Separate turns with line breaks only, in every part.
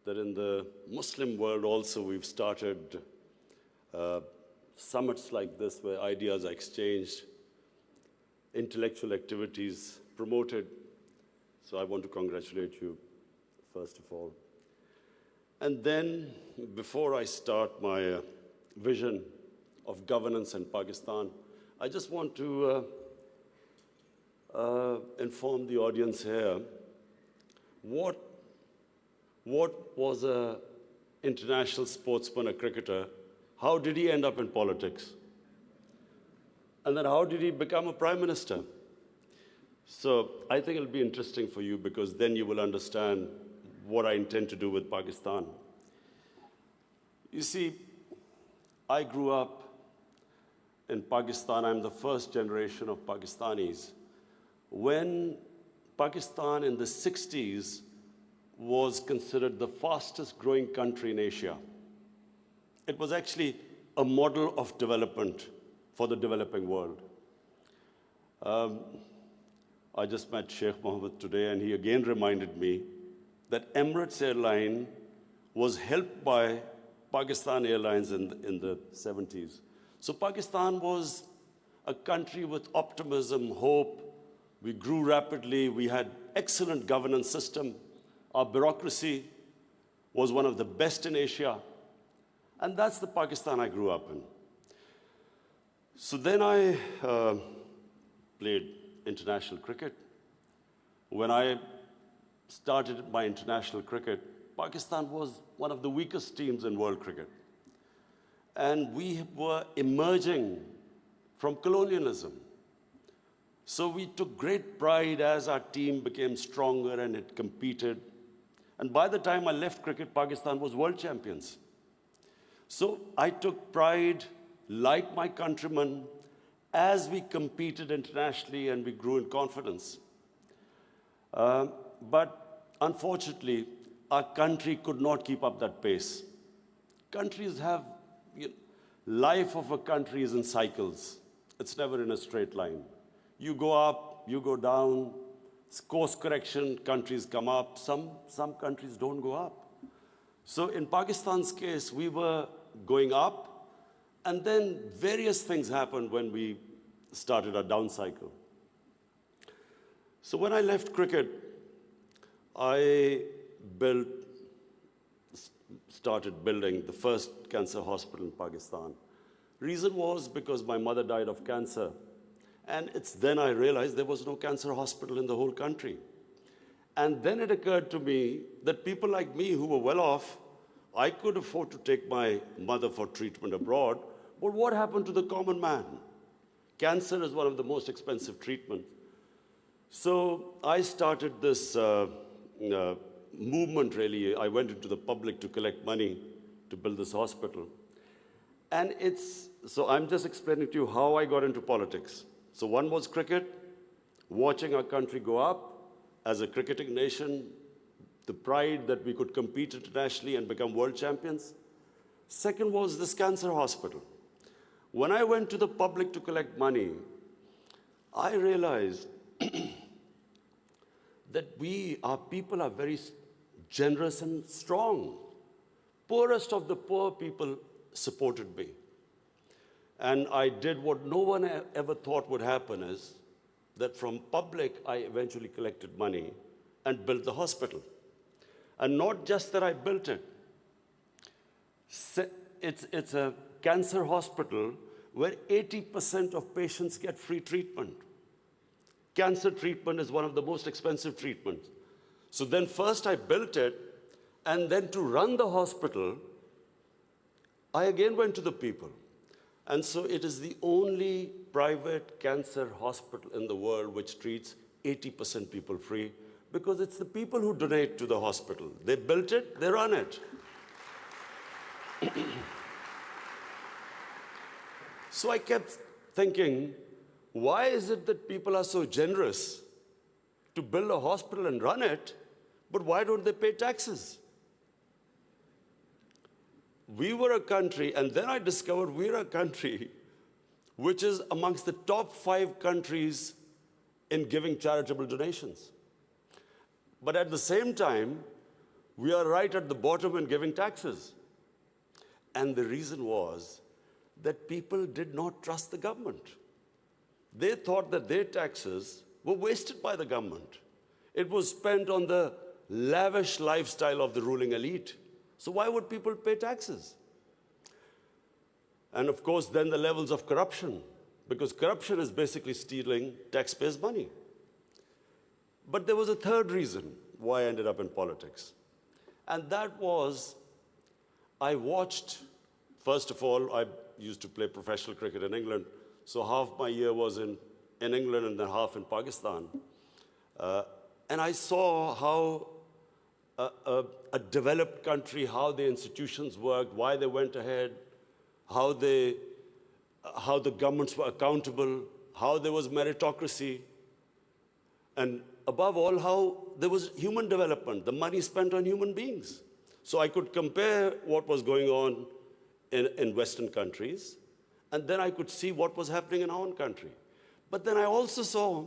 that in the Muslim world also we've started summits like this where ideas are exchanged, intellectual activities promoted. So I want to congratulate you, first of all. And then, before I start my vision of governance in Pakistan, I just want to inform the audience here what was an international sportsman, a cricketer, how did he end up in politics? And then how did he become a prime minister? So I think it'll be interesting for you because then you will understand what I intend to do with Pakistan. You see, I grew up in Pakistan. I'm the first generation of Pakistanis. When Pakistan in the 60s was considered the fastest growing country in Asia, it was actually a model of development for the developing world. I just met Sheikh Mohammed today, and he again reminded me that Emirates Airline was helped by Pakistan Airlines in the 70s. So Pakistan was a country with optimism, hope. We grew rapidly. We had excellent governance system. Our bureaucracy was one of the best in Asia. And that's the Pakistan I grew up in. So then I played international cricket. When I started my international cricket, Pakistan was one of the weakest teams in world cricket. And we were emerging from colonialism. So we took great pride as our team became stronger and it competed. And by the time I left cricket, Pakistan was world champions. So I took pride, like my countrymen, as we competed internationally and we grew in confidence. But unfortunately, our country could not keep up that pace. Countries have, life of a country is in cycles. It's never in a straight line. You go up, you go down, course correction, countries come up, some countries don't go up. So in Pakistan's case, we were going up, and then various things happened when we started our down cycle. So when I left cricket, I started building the first cancer hospital in Pakistan. Reason was because my mother died of cancer. And it's then I realized there was no cancer hospital in the whole country. And then it occurred to me that people like me who were well off, I could afford to take my mother for treatment abroad, but what happened to the common man? Cancer is one of the most expensive treatments. So I started this movement, really. I went into the public to collect money to build this hospital. And so I'm just explaining to you how I got into politics. So one was cricket, watching our country go up as a cricketing nation, the pride that we could compete internationally and become world champions. Second was this cancer hospital. When I went to the public to collect money, I realized that our people are very generous and strong. Poorest of the poor people supported me. And I did what no one ever thought would happen, is that from public, I eventually collected money and built the hospital. And not just that I built it. It's a cancer hospital where 80% of patients get free treatment. Cancer treatment is one of the most expensive treatments. So then first I built it, and then to run the hospital, I again went to the people. And so it is the only private cancer hospital in the world which treats 80% people free, because it's the people who donate to the hospital. They built it, they run it. So I kept thinking, why is it that people are so generous to build a hospital and run it, but why don't they pay taxes? We were a country, and then I discovered we're a country which is amongst the top 5 countries in giving charitable donations. But at the same time, We are right at the bottom in giving taxes. And the reason was that people did not trust the government. They thought that their taxes were wasted by the government. It was spent on the lavish lifestyle of the ruling elite. So why would people pay taxes? And of course, then the levels of corruption, because corruption is basically stealing taxpayers' money. But there was a third reason why I ended up in politics. And that was, I watched, first of all, I used to play professional cricket in England, so half my year was in England and then half in Pakistan. And I saw how a developed country, how the institutions worked, why they went ahead, how the governments were accountable, how there was meritocracy, and above all, how there was human development, the money spent on human beings. So I could compare what was going on in Western countries, and then I could see what was happening in our own country. But then I also saw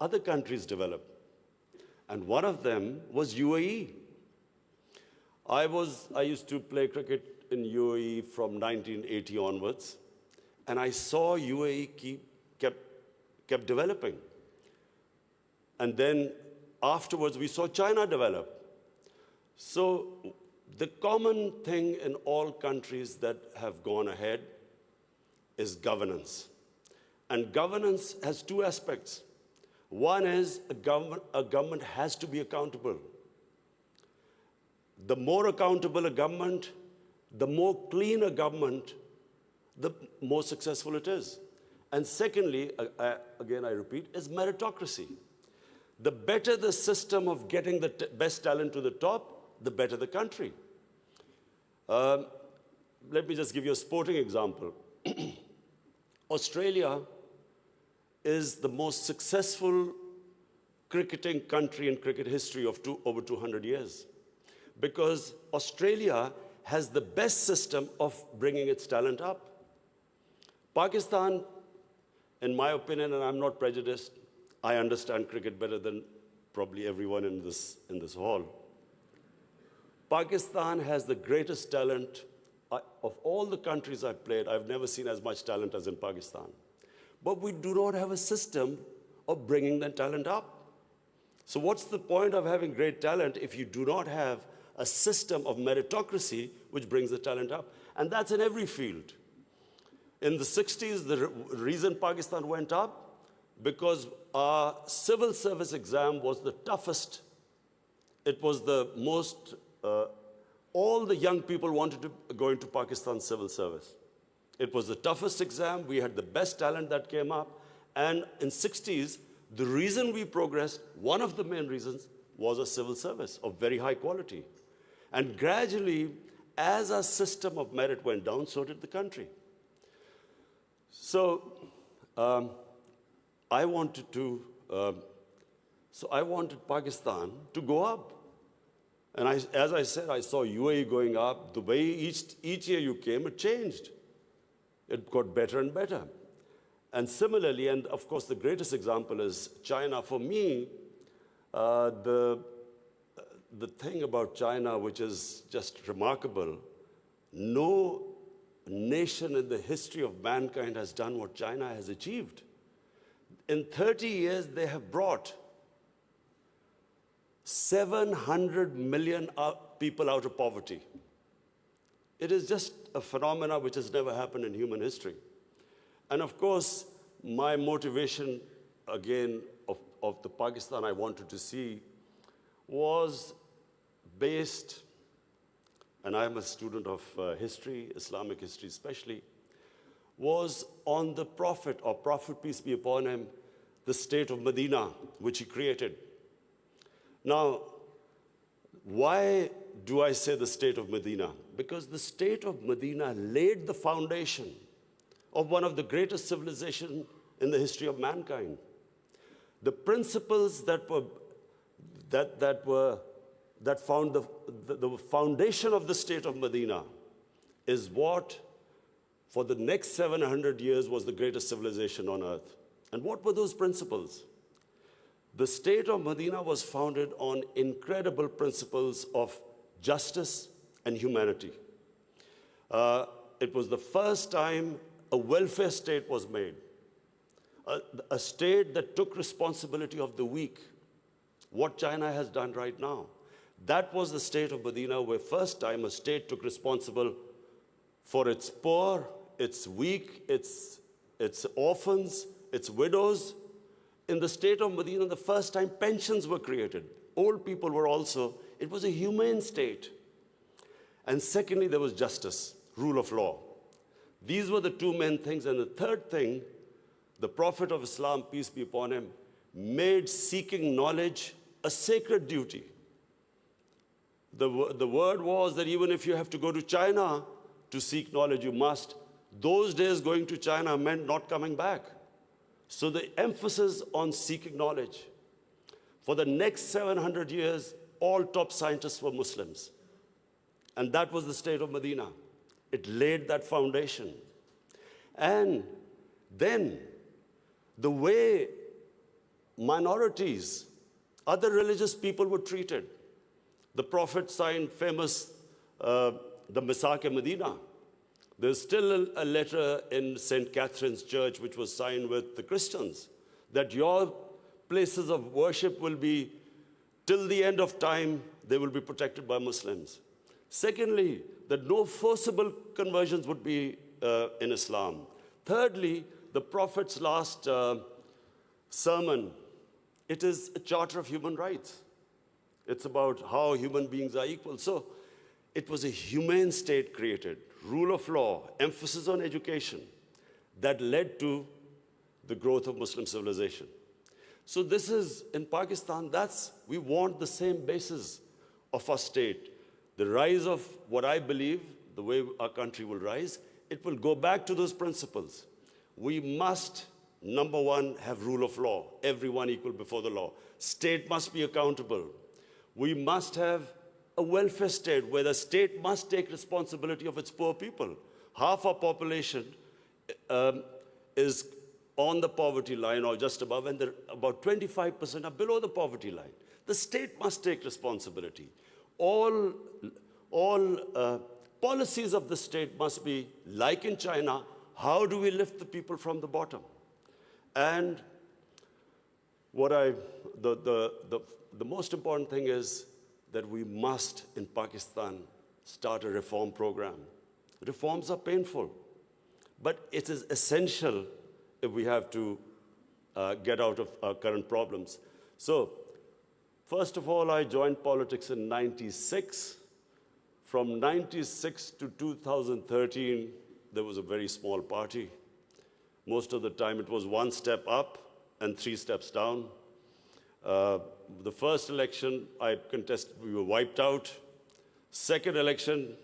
other countries develop, and one of them was UAE. I used to play cricket in UAE from 1980 onwards, and I saw UAE kept developing. And then afterwards, we saw China develop. So the common thing in all countries that have gone ahead is governance. And governance has two aspects. One is a government has to be accountable. The more accountable a government, the more clean a government, the more successful it is. And secondly, again I repeat, is meritocracy. The better the system of getting the best talent to the top, the better the country. Let me just give you a sporting example. Australia is the most successful cricketing country in cricket history of over 200 years, because Australia has the best system of bringing its talent up. Pakistan, in my opinion, and I'm not prejudiced, I understand cricket better than probably everyone in this hall. Pakistan has the greatest talent. Of all the countries I've played, I've never seen as much talent as in Pakistan. But we do not have a system of bringing that talent up. So what's the point of having great talent if you do not have a system of meritocracy which brings the talent up? And that's in every field. In the 60s, the reason Pakistan went up, because our civil service exam was the toughest. It was the most, all the young people wanted to go into Pakistan's civil service. It was the toughest exam. We had the best talent that came up. And in 60s, the reason we progressed, one of the main reasons, was a civil service of very high quality. And gradually, as our system of merit went down, so did the country. So I wanted Pakistan to go up. And as I said, I saw UAE going up. The way each year you came, it changed. It got better and better. And similarly, and of course the greatest example is China. For me, the thing about China, which is just remarkable, no nation in the history of mankind has done what China has achieved. In 30 years, they have brought 700 million people out of poverty. It is just a phenomenon which has never happened in human history. And of course, my motivation, again, of the Pakistan I wanted to see was based, and I'm a student of history, Islamic history especially, was on the Prophet, or Prophet, peace be upon him, the state of Medina, which he created. Now, why do I say the state of Medina? Because the state of Medina laid the foundation of one of the greatest civilizations in the history of mankind. The principles that found the foundation of the state of Medina is what, for the next 700 years, was the greatest civilization on earth. And what were those principles? The state of Medina was founded on incredible principles of justice and humanity. It was the first time a welfare state was made, a state that took responsibility of the weak, what China has done right now. That was the state of Medina, where first time a state took responsible for its poor, its weak, its orphans, its widows. In the state of Medina, the first time pensions were created. Old people were also, it was a humane state. And secondly, there was justice, rule of law. These were the two main things. And the third thing, the Prophet of Islam, peace be upon him, made seeking knowledge a sacred duty. The word was that even if you have to go to China to seek knowledge, you must. Those days going to China meant not coming back. So the emphasis on seeking knowledge. For the next 700 years, all top scientists were Muslims. And that was the state of Medina. It laid that foundation. And then the way minorities, other religious people were treated. The Prophet signed famous, the Misaq-e-Medina. There's still a letter in St. Catherine's Church which was signed with the Christians that your places of worship will be, till the end of time, they will be protected by Muslims. Secondly, that no forcible conversions would be in Islam. Thirdly, the Prophet's last sermon, it is a charter of human rights. It's about how human beings are equal. So it was a humane state created, rule of law, emphasis on education, that led to the growth of Muslim civilization. So this is, in Pakistan, we want the same basis of our state. The rise of what I believe, the way our country will rise, it will go back to those principles. We must, number one, have rule of law, everyone equal before the law. State must be accountable. We must have a welfare state where the state must take responsibility of its poor people. Half our population is on the poverty line or just above, and about 25% are below the poverty line. The state must take responsibility. All policies of the state must be, like in China, how do we lift the people from the bottom? And the most important thing is that we must, in Pakistan, start a reform program. Reforms are painful, but it is essential if we have to get out of our current problems. So, first of all, I joined politics in '96. From '96 to 2013, there was a very small party. Most of the time, it was one step up and 3 steps down. The first election I contested, we were wiped out. Second election,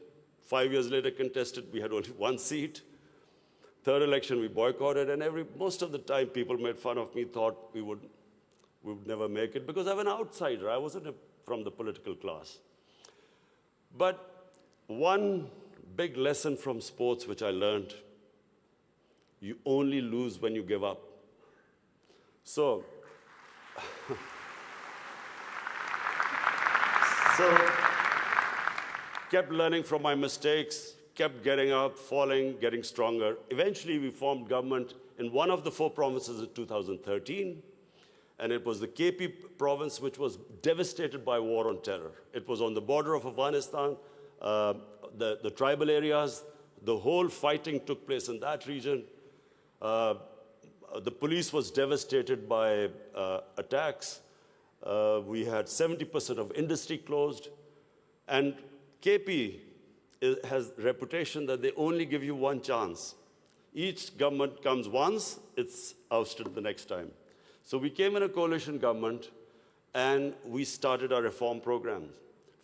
5 years later contested, we had only 1 seat. Third election, we boycotted, and most of the time people made fun of me, thought we would never make it, because I'm an outsider. I wasn't from the political class. But one big lesson from sports which I learned, you only lose when you give up. So kept learning from my mistakes, kept getting up, falling, getting stronger. Eventually, we formed government in one of the 4 provinces in 2013, and it was the KP province, which was devastated by war on terror. It was on the border of Afghanistan, the tribal areas, the whole fighting took place in that region. The police was devastated by attacks. We had 70% of industry closed. And KP has a reputation that they only give you 1 chance. Each government comes once, it's ousted the next time. So we came in a coalition government, and we started our reform programs.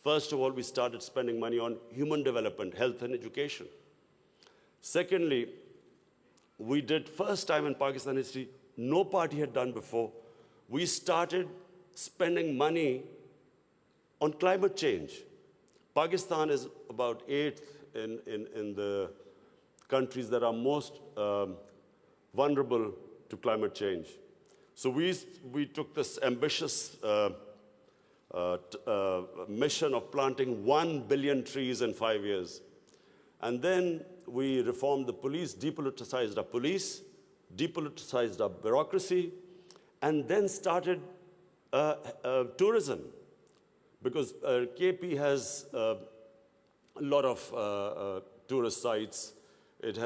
First of all, we started spending money on human development, health and education. Secondly, we did, first time in Pakistan history, no party had done before, we started spending money on climate change. Pakistan is about 8th in the countries that are most vulnerable to climate change. So we took this ambitious mission of planting 1 billion trees in 5 years. And then we reformed the police, depoliticized our police, depoliticized our bureaucracy, and then started tourism. Because KP has a lot of tourist sites. It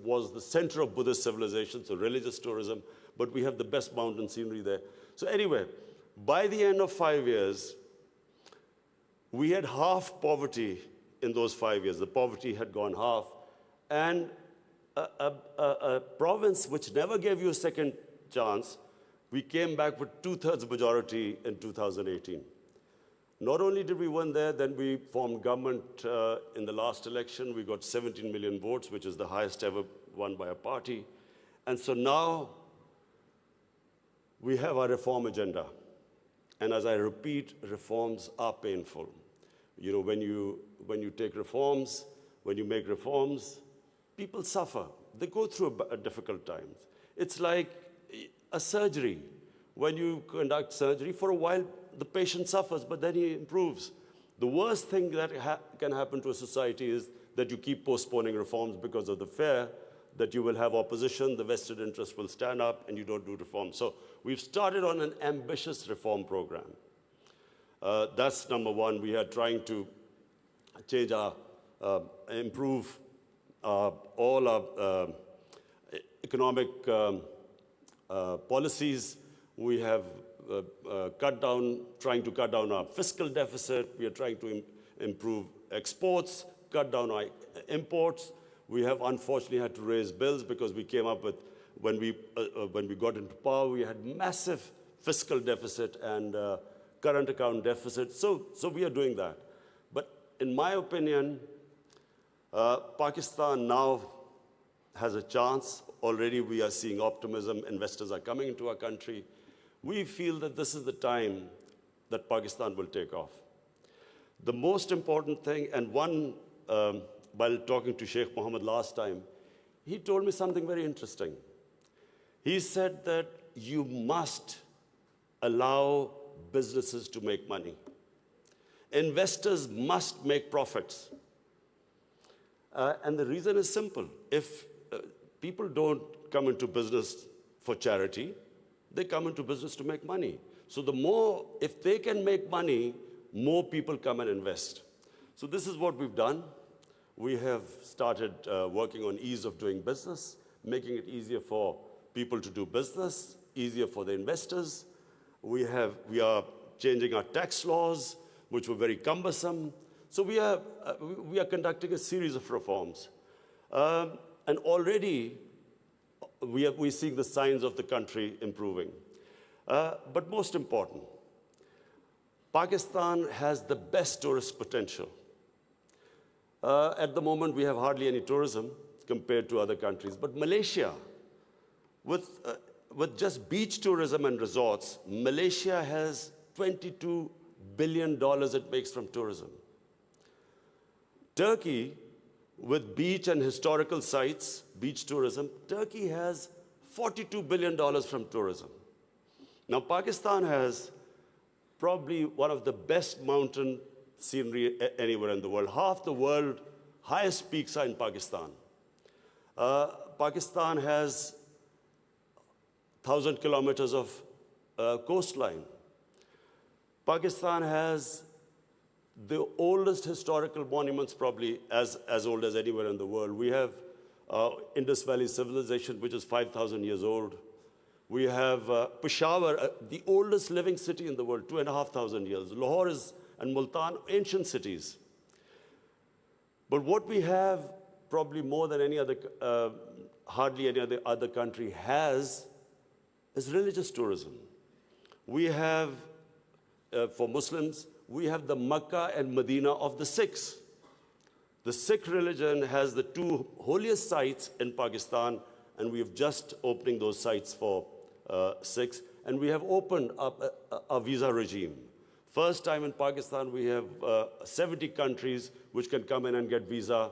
was the center of Buddhist civilization, so religious tourism, but we have the best mountain scenery there. So anyway, by the end of 5 years, we had half poverty in those 5 years. The poverty had gone half. And a province which never gave you a second chance, we came back with 2/3 majority in 2018. Not only did we win there, then we formed government in the last election. We got 17 million votes, which is the highest ever won by a party. And so now we have our reform agenda. And as I repeat, reforms are painful. You know, when you take reforms, when you make reforms, people suffer. They go through a difficult times. It's like a surgery. When you conduct surgery, for a while, the patient suffers, but then he improves. The worst thing that can happen to a society is that you keep postponing reforms because of the fear that you will have opposition, the vested interest will stand up, and you don't do reforms. So we've started on an ambitious reform program. That's number one. We are trying to change improve all our economic policies. We have trying to cut down our fiscal deficit. We are trying to improve exports, cut down our imports. We have unfortunately had to raise bills because we came up with, when we got into power, we had massive fiscal deficit and current account deficit. So we are doing that. But in my opinion, Pakistan now has a chance. Already we are seeing optimism. Investors are coming into our country. We feel that this is the time that Pakistan will take off. The most important thing, and while talking to Sheikh Mohammed last time, he told me something very interesting. He said that you must allow businesses to make money. Investors must make profits. And the reason is simple. If people don't come into business for charity, they come into business to make money. So if they can make money, more people come and invest. So this is what we've done. We have started working on ease of doing business, making it easier for people to do business, easier for the investors. We are changing our tax laws, which were very cumbersome. So we are conducting a series of reforms. And already, we're seeing the signs of the country improving. But most important, Pakistan has the best tourist potential. At the moment, we have hardly any tourism compared to other countries. But Malaysia, with just beach tourism and resorts, Malaysia has $22 billion it makes from tourism. Turkey, with beach and historical sites, beach tourism, Turkey has $42 billion from tourism. Now, Pakistan has probably one of the best mountain scenery anywhere in the world. Half the world's highest peaks are in Pakistan. Pakistan has 1,000 kilometers of coastline. Pakistan has the oldest historical monuments, probably as old as anywhere in the world. We have Indus Valley civilization, which is 5,000 years old. We have Peshawar, the oldest living city in the world, 2,500 years. Lahore and Multan, ancient cities. But what we have, probably more than any other, hardly any other country has, is religious tourism. We have, for Muslims, we have the Makkah and Medina of the Sikhs. The Sikh religion has the two holiest sites in Pakistan, and we have just opening those sites for Sikhs. And we have opened up a visa regime. First time in Pakistan, we have 70 countries which can come in and get visa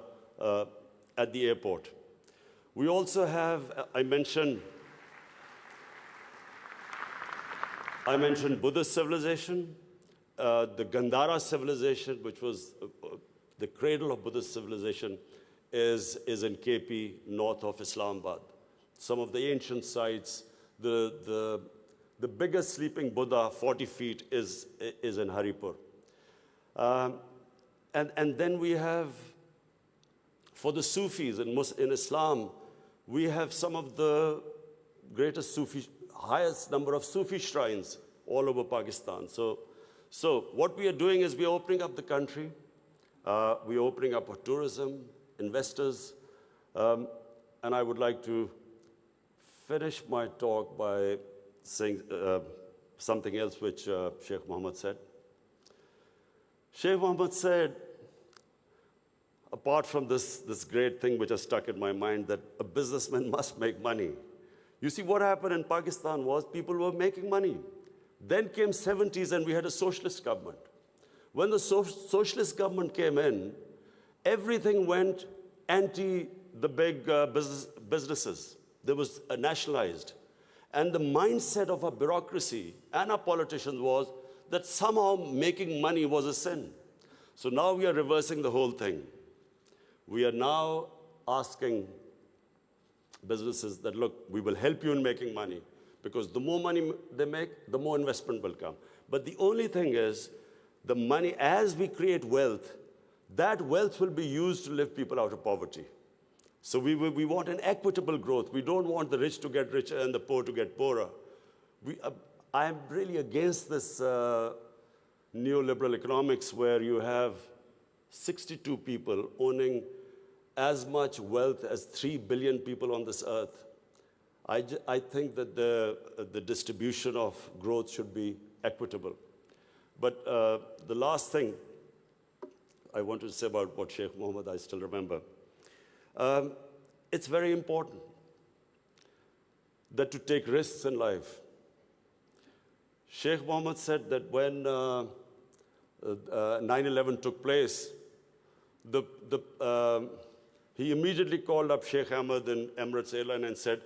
at the airport. We also have, I mentioned I mentioned Buddhist civilization, the Gandhara civilization, which was the cradle of Buddhist civilization, is in KP, north of Islamabad. Some of the ancient sites, the biggest sleeping Buddha, 40 feet, is in Haripur. And then we have, for the Sufis in Islam, we have some of the greatest highest number of Sufi shrines all over Pakistan. So what we are doing is we are opening up the country. We are opening up for tourism, investors. And I would like to finish my talk by saying something else which Sheikh Mohammed said. Sheikh Mohammed said, apart from this great thing which has stuck in my mind, that a businessman must make money. You see, what happened in Pakistan was people were making money. Then came 70s and we had a socialist government. When the socialist government came in, everything went anti the big businesses. There was nationalized. And the mindset of our bureaucracy and our politicians was that somehow making money was a sin. So now we are reversing the whole thing. We are now asking businesses that, look, we will help you in making money, because the more money they make, the more investment will come. But the only thing is, the money, as we create wealth, that wealth will be used to lift people out of poverty. So we want an equitable growth. We don't want the rich to get richer and the poor to get poorer. I am really against this neoliberal economics where you have 62 people owning as much wealth as 3 billion people on this earth. I think that the distribution of growth should be equitable. But the last thing I want to say about what Sheikh Mohammed, I still remember. It's very important that to take risks in life. Sheikh Mohammed said that when 9/11 took place, he immediately called up Sheikh Ahmed and Emirates Airline and said,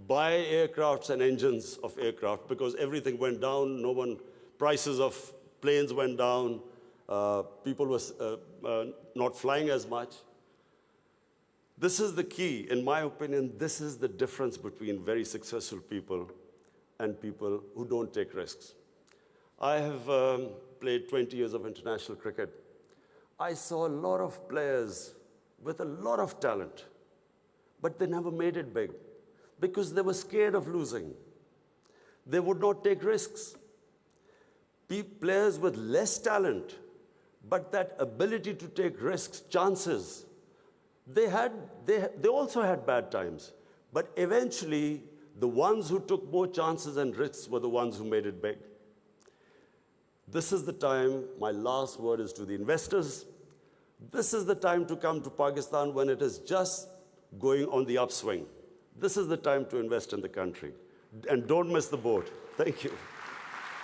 buy aircrafts and engines of aircraft, because everything went down. Prices of planes went down. People were not flying as much. This is the key. In my opinion, this is the difference between very successful people and people who don't take risks. I have played 20 years of international cricket. I saw a lot of players with a lot of talent, but they never made it big because they were scared of losing. They would not take risks. Players with less talent, but that ability to take risks, chances, they also had bad times. But eventually, the ones who took more chances and risks were the ones who made it big. This is the time, my last word is to the investors. This is the time to come to Pakistan when it is just going on the upswing. This is the time to invest in the country. And don't miss the boat. Thank you.